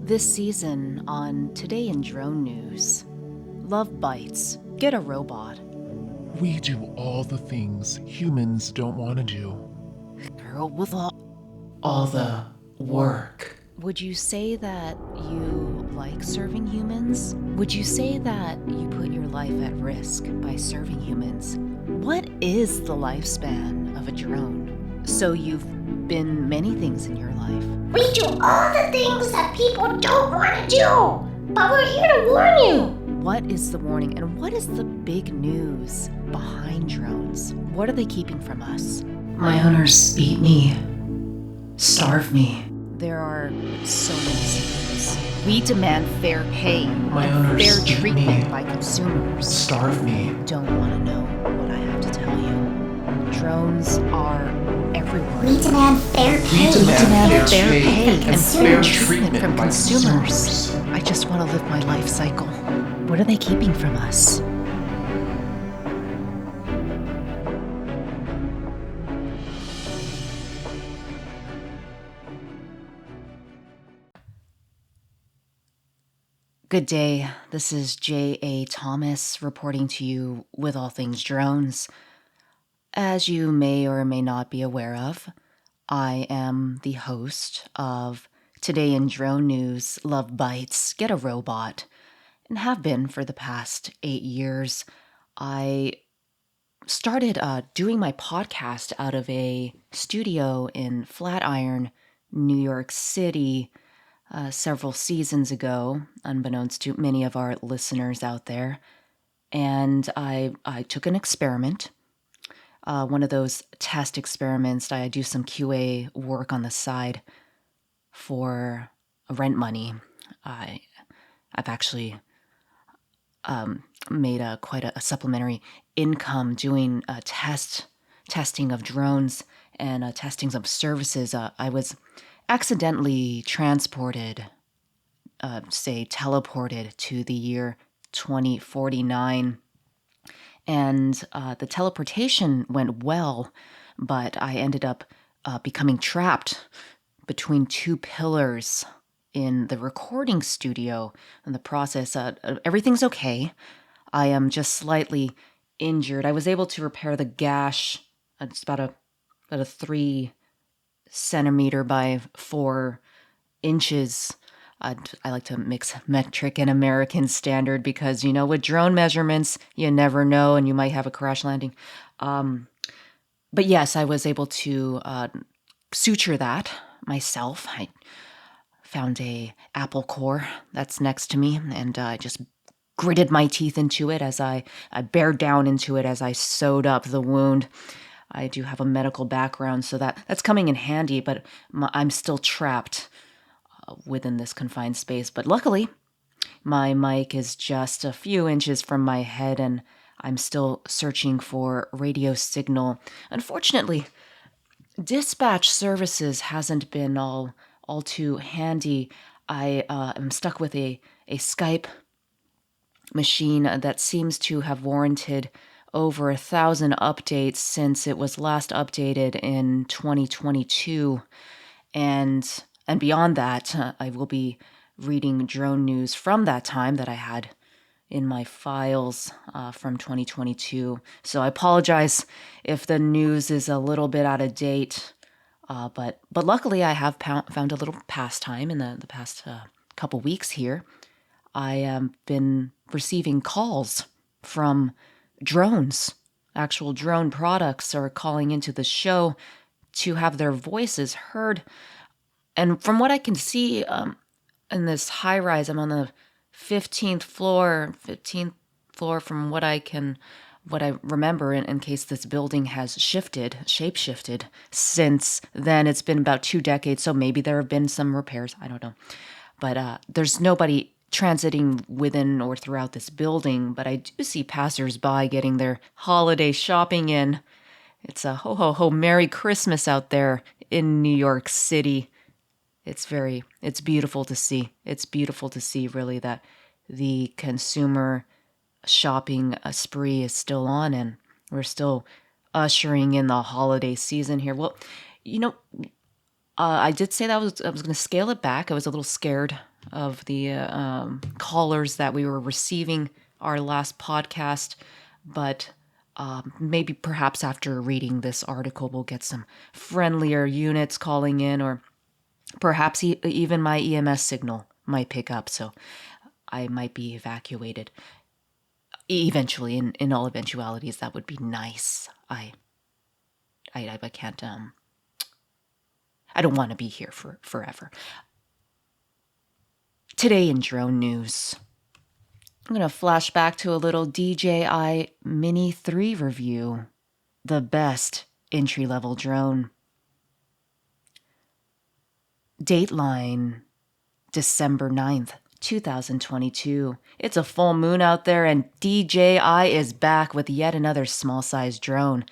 This season on Today in Drone News, love Bytes, get a robot. We do all the things humans don't want to do. Girl with All the work. Would you say that you like serving humans? Would you say that you put your life at risk by serving humans? What is the lifespan of a drone? So you've been many things in your life. We do all the things that people don't want to do, but we're here to warn you. What is the warning and what is the big news behind drones? What are they keeping from us? My owners beat me, starve me. There are so many secrets. We demand fair pay, My and owners fair beat treatment me, by consumers. starve me. Don't want to know what I have to tell you. Drones are everywhere. We demand fair pay. We demand fair pay and and fair fair treatment from by consumers. I just want to live my life cycle. What are they keeping from us? Good day. This is J.A. Thomas reporting to you with all things drones. As you may or may not be aware of, I am the host of Today in Drone News, Love Bytes, Get a Robot, and have been for the past 8 years. I started doing my podcast out of a studio in Flatiron, New York City, several seasons ago, unbeknownst to many of our listeners out there. And I took an experiment, one of those test experiments. I do some QA work on the side for rent money. I've actually made quite a supplementary income doing testing of drones and testings of services. I was accidentally transported, teleported to the year 2049. And the teleportation went well, but I ended up becoming trapped between two pillars in the recording studio. In the process, everything's okay. I am just slightly injured. I was able to repair the gash. It's about a 3 centimeter by 4 inches. I like to mix metric and American standard because, with drone measurements, you never know and you might have a crash landing. But yes, I was able to suture that myself. I found a apple core that's next to me, and I just gritted my teeth into it as I bared down into it as I sewed up the wound. I do have a medical background, so that's coming in handy, but I'm still trapped within this confined space. But luckily, my mic is just a few inches from my head, and I'm still searching for radio signal. Unfortunately, dispatch services hasn't been all too handy. I am stuck with a Skype machine that seems to have warranted over 1,000 updates since it was last updated in 2022. And beyond that, I will be reading drone news from that time that I had in my files from 2022. So I apologize if the news is a little bit out of date, but luckily I have found a little pastime in the past couple weeks here. I have been receiving calls from drones. Actual drone products are calling into the show to have their voices heard. And from what I can see in this high rise, I'm on the 15th floor from what I remember, in case this building has shape-shifted since then. It's been about 2 decades, so maybe there have been some repairs. I don't know. But there's nobody transiting within or throughout this building, but I do see passersby getting their holiday shopping in. It's a ho, ho, ho, Merry Christmas out there in New York City. It's beautiful to see. It's beautiful to see, really, that the consumer shopping spree is still on, and we're still ushering in the holiday season here. Well, I did say that I was going to scale it back. I was a little scared of the callers that we were receiving our last podcast, but maybe perhaps after reading this article, we'll get some friendlier units calling in, or perhaps even my EMS signal might pick up, so I might be evacuated. Eventually, in all eventualities, that would be nice. I can't, I don't want to be here for forever. Today in drone news, I'm going to flash back to a little DJI Mini 3 review. The best entry-level drone. Dateline, December 9th, 2022. It's a full moon out there and DJI is back with yet another small-sized drone.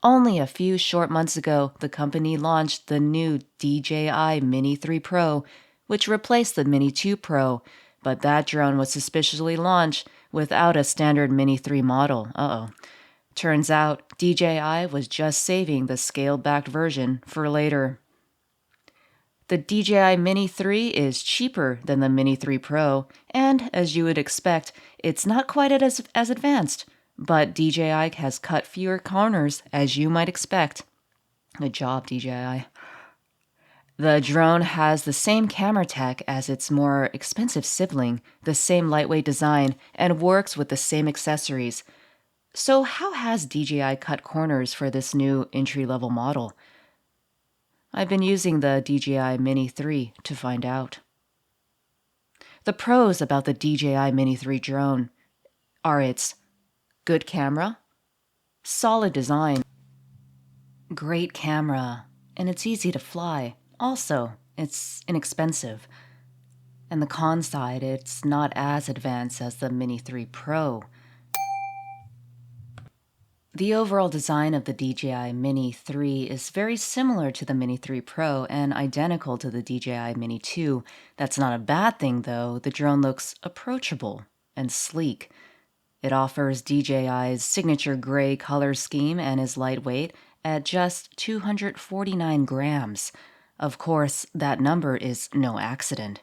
Only a few short months ago, the company launched the new DJI Mini 3 Pro, which replaced the Mini 2 Pro, but that drone was suspiciously launched without a standard Mini 3 model. Turns out, DJI was just saving the scaled-back version for later. The DJI Mini 3 is cheaper than the Mini 3 Pro, and as you would expect, it's not quite as advanced, but DJI has cut fewer corners, as you might expect. Good job, DJI. The drone has the same camera tech as its more expensive sibling, the same lightweight design, and works with the same accessories. So how has DJI cut corners for this new entry-level model? I've been using the DJI Mini 3 to find out. The pros about the DJI Mini 3 drone are its good camera, solid design, great camera, and it's easy to fly. Also, it's inexpensive. And the con side, it's not as advanced as the Mini 3 Pro. The overall design of the DJI Mini 3 is very similar to the Mini 3 Pro and identical to the DJI Mini 2. That's not a bad thing, though. The drone looks approachable and sleek. It offers DJI's signature gray color scheme and is lightweight at just 249 grams. Of course, that number is no accident.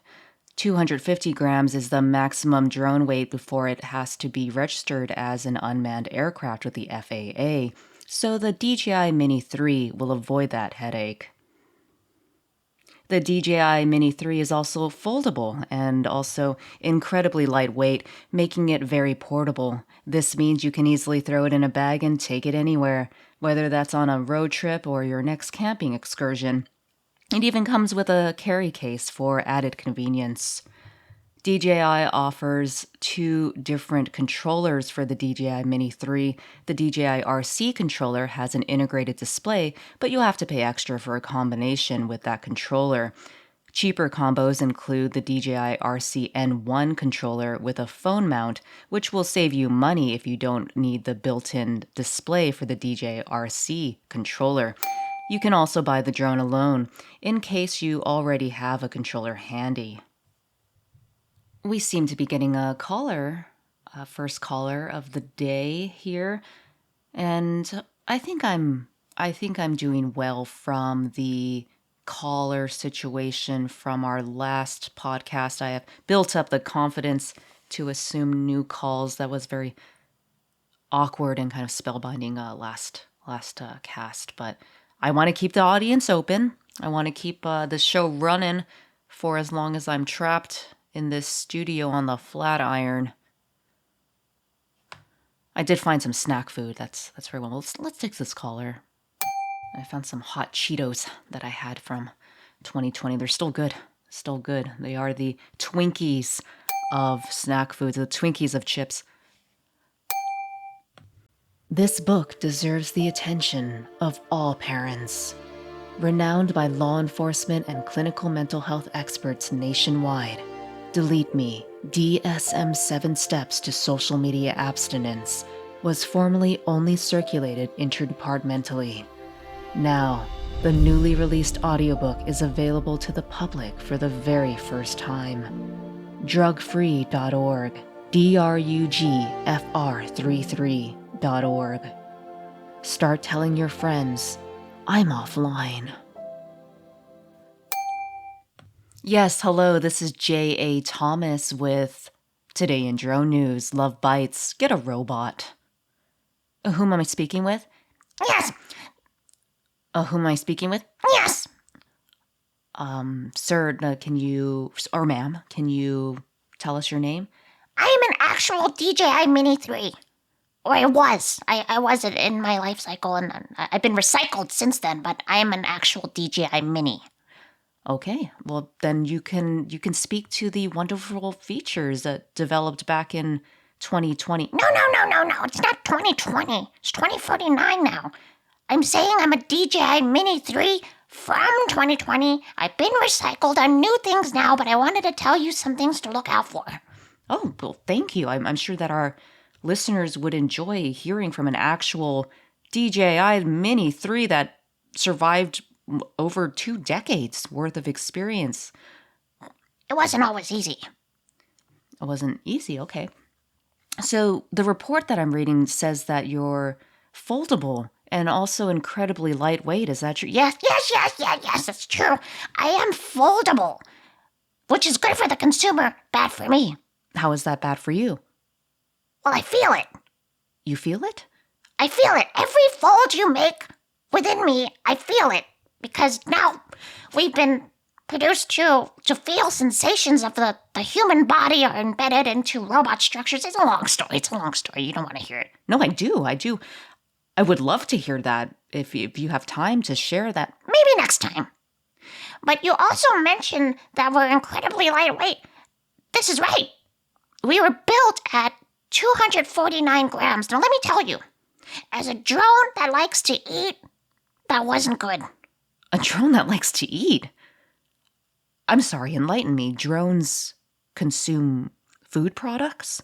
250 grams is the maximum drone weight before it has to be registered as an unmanned aircraft with the FAA, so the DJI Mini 3 will avoid that headache. The DJI Mini 3 is also foldable and also incredibly lightweight, making it very portable. This means you can easily throw it in a bag and take it anywhere, whether that's on a road trip or your next camping excursion. It even comes with a carry case for added convenience. DJI offers 2 different controllers for the DJI Mini 3. The DJI RC controller has an integrated display, but you'll have to pay extra for a combination with that controller. Cheaper combos include the DJI RC N1 controller with a phone mount, which will save you money if you don't need the built-in display for the DJI RC controller. You can also buy the drone alone, in case you already have a controller handy. We seem to be getting a caller, first caller of the day here, and I think I'm doing well from the caller situation from our last podcast. I have built up the confidence to assume new calls. That was very awkward and kind of spellbinding last cast, but I want to keep the audience open. I want to keep the show running for as long as I'm trapped in this studio on the Flatiron. I did find some snack food. That's very well. Let's take this caller. I found some hot Cheetos that I had from 2020. They're still good. Still good. They are the Twinkies of snack foods, the Twinkies of chips. This book deserves the attention of all parents. Renowned by law enforcement and clinical mental health experts nationwide, Delete Me, DSM-7 Steps to Social Media Abstinence was formerly only circulated interdepartmentally. Now, the newly released audiobook is available to the public for the very first time. Drugfree.org, drugfr33.org. Start telling your friends, I'm offline. Yes, hello, this is J.A. Thomas with Today in Drone News. Love Bytes. Get a robot. Whom am I speaking with? Yes, Whom am I speaking with? yes. Sir, can you, or ma'am, can you tell us your name? I am an actual DJI Mini 3. Or I was. I was it in my life cycle, and I've been recycled since then, but I am an actual DJI Mini. Okay, well then you can speak to the wonderful features that developed back in 2020. No. It's not 2020. It's 2049 now. I'm saying I'm a DJI Mini 3 from 2020. I've been recycled on new things now, but I wanted to tell you some things to look out for. Oh, well, thank you. I'm sure that our listeners would enjoy hearing from an actual DJI Mini 3 that survived over 2 decades worth of experience. It wasn't always easy. It wasn't easy, okay. So the report that I'm reading says that you're foldable and also incredibly lightweight. Is that true? Yes, it's true. I am foldable, which is good for the consumer, bad for me. How is that bad for you? Well, I feel it. You feel it? I feel it. Every fold you make within me, I feel it. Because now we've been produced to feel sensations of the human body are embedded into robot structures. It's a long story. You don't want to hear it. No, I do. I would love to hear that if you have time to share that. Maybe next time. But you also mentioned that we're incredibly lightweight. This is right. We were built at 249 grams. Now, let me tell you, as a drone that likes to eat, that wasn't good. A drone that likes to eat? I'm sorry, enlighten me. Drones consume food products?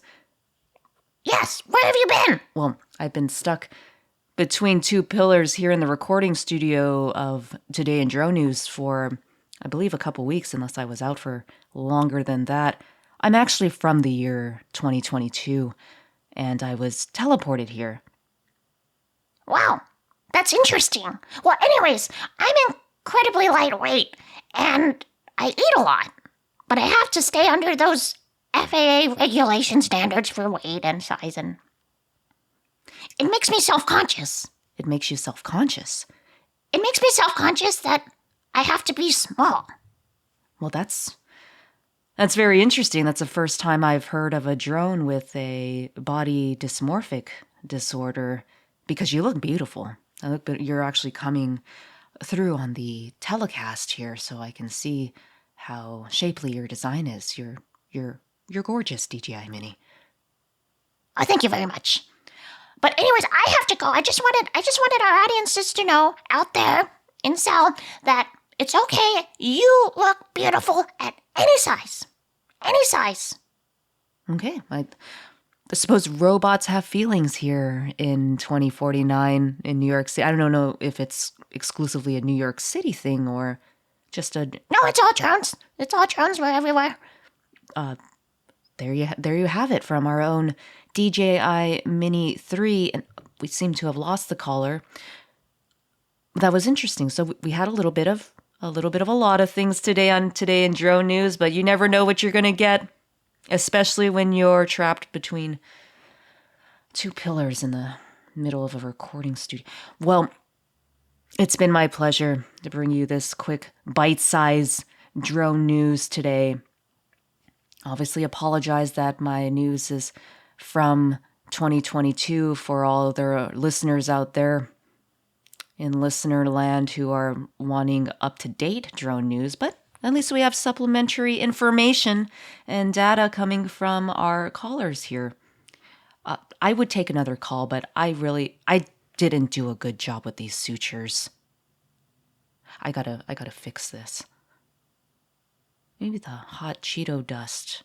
Yes, where have you been? Well, I've been stuck between 2 pillars here in the recording studio of Today in Drone News for, I believe, a couple weeks, unless I was out for longer than that. I'm actually from the year 2022, and I was teleported here. Wow, that's interesting. Well, anyways, I'm incredibly lightweight, and I eat a lot. But I have to stay under those FAA regulation standards for weight and size, and it makes me self-conscious. It makes you self-conscious. It makes me self-conscious that I have to be small. Well, that's very interesting. That's the first time I've heard of a drone with a body dysmorphic disorder, because you look beautiful. You're actually coming through on the telecast here, so I can see how shapely your design is. You're gorgeous, DJI Mini. Oh, thank you very much. But anyways, I have to go. I just wanted our audiences to know out there in Cell that it's okay. You look beautiful at any size. Any size. Okay, I suppose robots have feelings here in 2049 in New York City. I don't know if it's exclusively a New York City thing or just a... No, it's all drones. It's all drones. We're everywhere. There you have it from our own DJI Mini 3, and we seem to have lost the caller. That was interesting. So we had a little bit of a lot of things today on Today in Drone News, but you never know what you're going to get, especially when you're trapped between 2 pillars in the middle of a recording studio. Well, it's been my pleasure to bring you this quick bite-size drone news today. Obviously apologize that my news is from 2022 for all the listeners out there in listener land who are wanting up-to-date drone news, but at least we have supplementary information and data coming from our callers here. I would take another call, but I didn't do a good job with these sutures. I gotta fix this. Maybe the hot Cheeto dust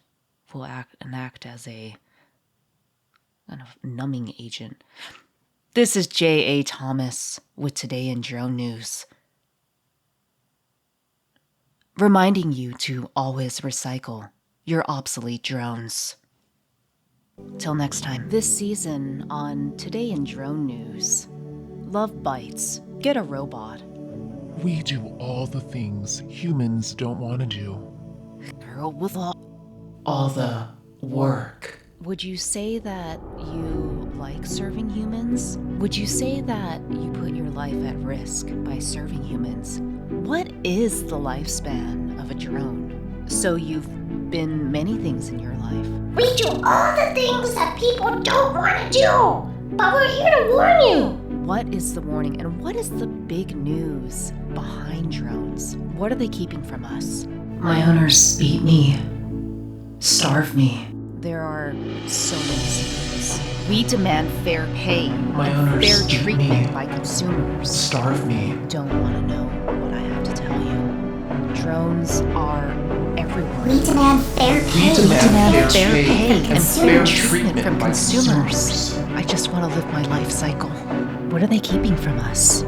will act as a kind of numbing agent. This is J.A. Thomas with Today in Drone News, reminding you to always recycle your obsolete drones. Till next time, this season on Today in Drone News, love Bytes, get a robot. We do all the things humans don't want to do. with all the work. Would you say that you like serving humans? Would you say that you put your life at risk by serving humans? What is the lifespan of a drone? So you've been many things in your life. We do all the things that people don't want to do, but we're here to warn you. What is the warning and what is the big news behind drones? What are they keeping from us? My owners beat me, starve me. There are so many secrets. We demand fair pay, My and owners fair beat treatment me. by consumers. Starve me. Don't want to know what I have to tell you. Drones are everywhere. We demand fair pay. We demand fair pay and fair fair treatment from by consumers. I just want to live my life cycle. What are they keeping from us?